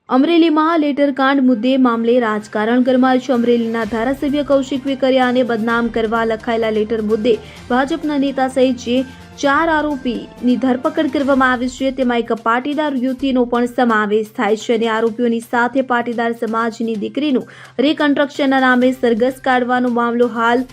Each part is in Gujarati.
અમરેલીમાં લેટરકાંડ મુદ્દે મામલે રાજકારણ ગરમાયું છે. અમરેલીના ધારાસભ્ય કૌશિક વેકરિયાને બદનામ કરવા લખાયેલા લેટર મુદ્દે ભાજપના નેતા સહિત જે 4 આરોપીની ધરપકડ કરવામાં આવી છે તેમાં એક પાટીદાર યુવતીનો પણ સમાવેશ થાય છે અને આરોપીઓની સાથે પાટીદાર સમાજની દીકરીનું રિકન્સ્ટ્રક્શનના નામે સરઘસ કાઢવાનો મામલો હાલ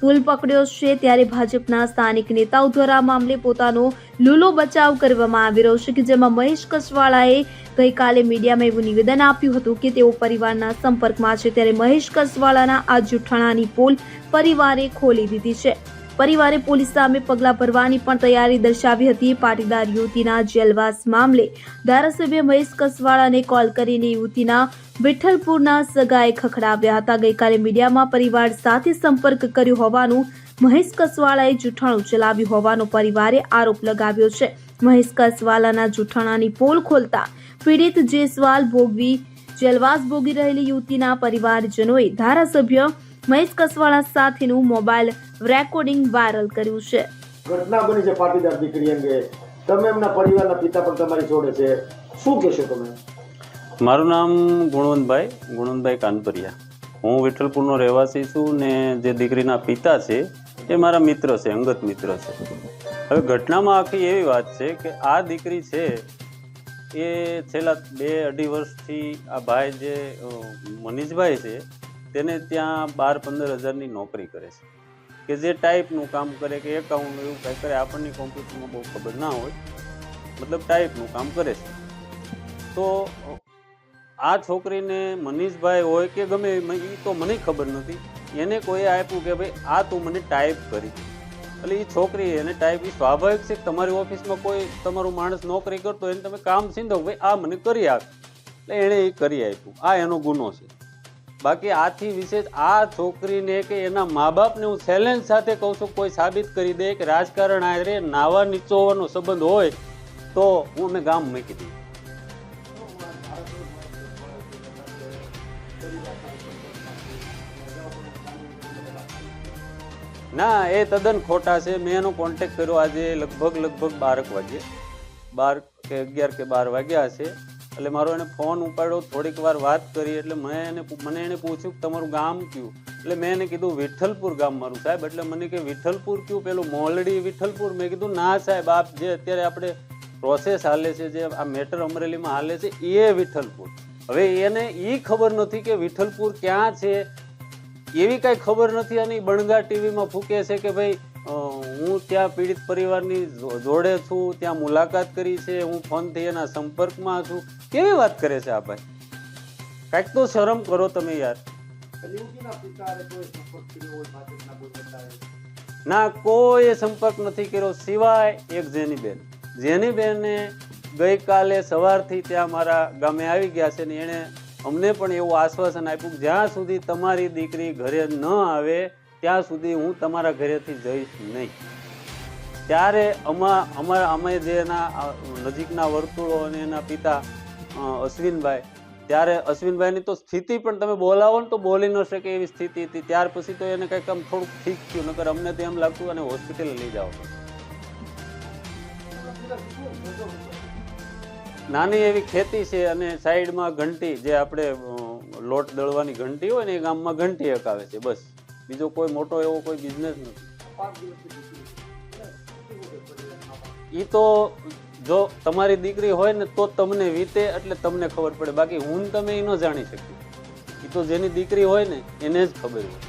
પુલ પકડ્યો છે. ત્યારે ભાજપના સ્થાનિક નેતાઓ દ્વારા આ મામલે પોતાનો લૂલો બચાવ કરવામાં આવી રહ્યો છે કે જેમાં મહેશ કસવાળાએ ગઈકાલે મીડિયામાં એવું નિવેદન આપ્યું હતું કે તેઓ પરિવારના સંપર્કમાં છે. ત્યારે મહેશ કસવાળાના આ જૂઠાણાની પોલ પરિવારે ખોલી દીધી છે. પરિવારે પોલીસ સામે પગલાં ભરવાની પણ તૈયારી દર્શાવી હતી. પાટીદાર યુવતીના જેલવાસ મામલે ધારાસભ્ય મહેશ કસવાળાને કોલ કરીને યુવતીના વિઠ્ઠલપુરના સગાએ ખખડાવ્યા હતા. ગઈકાલે મીડિયામાં પરિવાર સાથે સંપર્ક કર્યો હોવાનું મહેશ કસવાળાએ જૂઠાણું ચલાવ્યું હોવાનો પરિવારે આરોપ લગાવ્યો છે. મહેશ કસવાળાના જૂઠાણાની પોલ ખોલતા પીડિત જેસવાલ ભોગવી જેલવાસ ભોગી રહેલી યુવતીના પરિવારજનોએ ધારાસભ્ય મહેશ કસવાળા સાથેનું મોબાઈલ રેકોર્ડિંગ વાયરલ કર્યું છે. ઘટના બની છે પાટીદાર દીકરી અંગે, તમે એમના પરિવારના પિતા પણ તમારી જોડે છે, શું કહેશો તમે? મારું નામ ગુણવંતભાઈ કાનપરિયા. હું વિઠ્ઠલપુરનો રહેવાસી છું ને જે દીકરીના પિતા છે એ મારા મિત્ર છે, અંગત મિત્ર છે. હવે ઘટનામાં આખી એવી વાત છે કે આ દીકરી છે એ છેલ્લા 2-2.5 વર્ષથી આ ભાઈ જે મનીષભાઈ છે તેને ત્યાં 12-15 હજારની નોકરી કરે છે કે જે ટાઈપનું કામ કરે કે એકાઉન્ટ એવું કંઈ કરે, આપણને કોમ્પ્યુટરમાં બહુ ખબર ના હોય, મતલબ ટાઈપનું કામ કરે છે. તો આ છોકરીને મનીષભાઈ હોય કે ગમે એ તો મને ખબર નથી, એને કોઈ આપ્યું કે ભાઈ આ તું મને ટાઈપ કરી, એટલે એ છોકરી એને ટાઈપ, એ સ્વાભાવિક છે કે તમારી ઓફિસમાં કોઈ તમારું માણસ નોકરી કરતો એને તમે કામ સીધો ભાઈ આ મને કરી આપ, એટલે એણે એ કરી આપ્યું. આ એનો ગુનો છે. બાકી આથી વિશેષ આ છોકરીને કે એના મા બાપને હું ચેલેન્જ સાથે કહું છું, કોઈ સાબિત કરી દે કે રાજકારણ આરે નાવા નીચોવાનો સંબંધ હોય તો હું અમે ગામ મૂકી દઈએ. ના, એ તદ્દન ખોટા છે. મેં એનો કોન્ટેક્ટ કર્યો આજે લગભગ 12 વાગે, 12 કે 11 કે 12 વાગ્યા હશે. એટલે મારો એને ફોન ઉપાડ્યો, થોડીક વાર વાત કરી, એટલે મને એને પૂછ્યું કે તમારું ગામ કયું, એટલે મેં એને કીધું વિઠ્ઠલપુર ગામ મારું સાહેબ. એટલે મને કે વિઠ્ઠલપુર કયું, પેલું મોલડી વિઠ્ઠલપુર? મેં કીધું ના સાહેબ, આપ જે અત્યારે આપણે પ્રોસેસ હાલે છે, જે આ મેટર અમરેલીમાં હાલે છે એ વિઠ્ઠલપુર. હવે એને એ ખબર નથી કે વિઠ્ઠલપુર ક્યાં છે, એવી કાંઈ ખબર નથી. અને બણગા ટીવીમાં ફૂકે છે કે ભાઈ હું ત્યાં પીડિત પરિવારની જોડે છું, ત્યાં મુલાકાત કરી છે, હું ફોનથી એના સંપર્કમાં છું. કેવી વાત કરે છે આ ભાઈ? કાંઈક તો શરમ કરો તમે યાર. ના, કોઈ સંપર્ક નથી કર્યો સિવાય એક જેનીબેને ગઈકાલે સવારથી ત્યાં મારા ગામે આવી ગયા છે ને એણે અમને પણ એવું આશ્વાસન આપ્યું જ્યાં સુધી તમારી દીકરી ઘરે ન આવે ત્યાં સુધી હું તમારા ઘરેથી જઈશ નહીં. ત્યારે અમે જે એના નજીકના વર્તુળો અને એના પિતા અશ્વિનભાઈ, ત્યારે અશ્વિનભાઈની તો સ્થિતિ પણ તમે બોલાવો ને તો બોલી ન શકે એવી સ્થિતિ હતી. ત્યાર પછી તો એને કંઈક આમ થોડુંક ઠીક થયું, નકર અમને તો એમ લાગતું અને હોસ્પિટલ લઈ જાઓ. નાની એવી ખેતી છે અને સાઈડમાં ઘંટી, જે આપણે લોટ દળવાની ઘંટી હોય ને એ ગામમાં ઘંટી હકાવે છે, બસ. બીજો કોઈ મોટો એવો કોઈ બિઝનેસ નથી. એ તો જો તમારી દીકરી હોય ને તો તમને વીતે એટલે તમને ખબર પડે, બાકી હું તમે એ ન જાણી શકીએ. એ તો જેની દીકરી હોય ને એને જ ખબર હોય.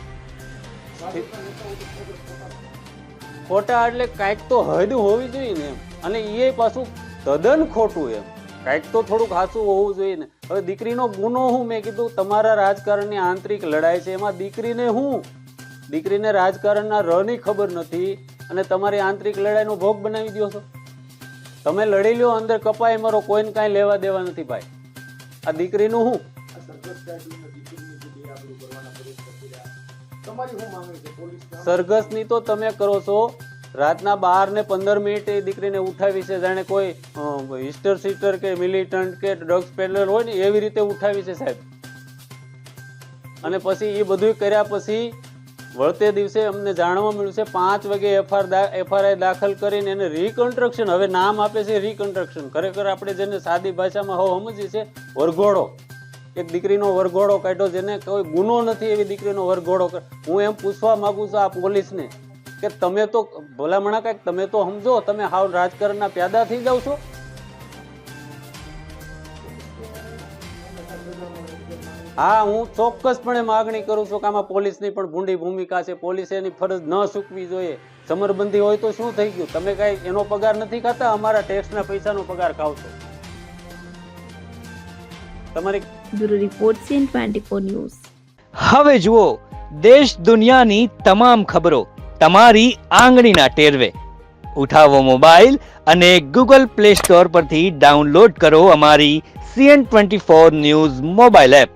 ખોટા એટલે કાંઈક તો હદ હોવી જોઈએ ને એમ, અને એ પાછું તદ્દન ખોટું એમ. કાંઈક તો થોડુંક સાચું હોવું જોઈએ ને. હવે દીકરીનો ગુનો હું મેં કીધું, તમારા રાજકારણની આંતરિક લડાઈ છે, એમાં દીકરીને રાજકારણના ની ખબર નથી અને તમારી આંતરિક લડાઈનો ભોગ બનાવી દો છો. તમે લડી લ્યો, અંદર કપાય મરો, કોઈને કાંઈ લેવા દેવા નથી ભાઈ. આ દીકરીનું હું સરઘસની તો તમે કરો છો, રાતના 12:15 એ દીકરીને ઉઠાવી છે, જાણે કોઈ હિસ્ટર સીટર કે મિલિટન્ટ કે ડ્રગ્સ પેડલર હોય ને એવી રીતે ઉઠાવી છે સાહેબ. અને પછી એ બધું કર્યા પછી વળતે દિવસે અમને જાણવા મળ્યું છે 5 વાગે એફઆરઆઈ દાખલ કરીને એને રિકન્સ્ટ્રક્શન, હવે નામ આપે છે રિકન્સ્ટ્રક્શન, ખરેખર આપણે જેને સાદી ભાષામાં સમજીએ છે વરઘોડો, એક દીકરીનો વરઘોડો કાઢ્યો, જેને કોઈ ગુનો નથી એવી દીકરીનો વરઘોડો. હું એમ પૂછવા માંગુ છું આ પોલીસને કે તમે તો ભલામણા કાંઈક તમે તો સમજો, તમે હાવ રાજકારણના પ્યાદા થઈ જાવ છો. હા, હું ચોક્કસપણે માગણી કરું છું કે આમાં પોલીસની પણ ભૂંડી ભૂમિકા છે. પોલીસે એની ફરજ ન ચૂકવી જોઈએ. સમરબંધી હોય તો શું થઈ ગયું? તમે કઈ એનો પગાર નથી ખાતા, અમારા ટેક્સના પૈસાનો પગાર ખાવ છો. તમારી બ્યુરો રિપોર્ટ CN24 ન્યૂઝ. હવે જુઓ દેશ દુનિયાની તમામ ખબરો તમારી આંગળીના ટેરવે. ઉઠાવો મોબાઈલ અને Google Play Store પરથી ડાઉનલોડ કરો અમારી CN24 ન્યૂઝ મોબાઈલ એપ.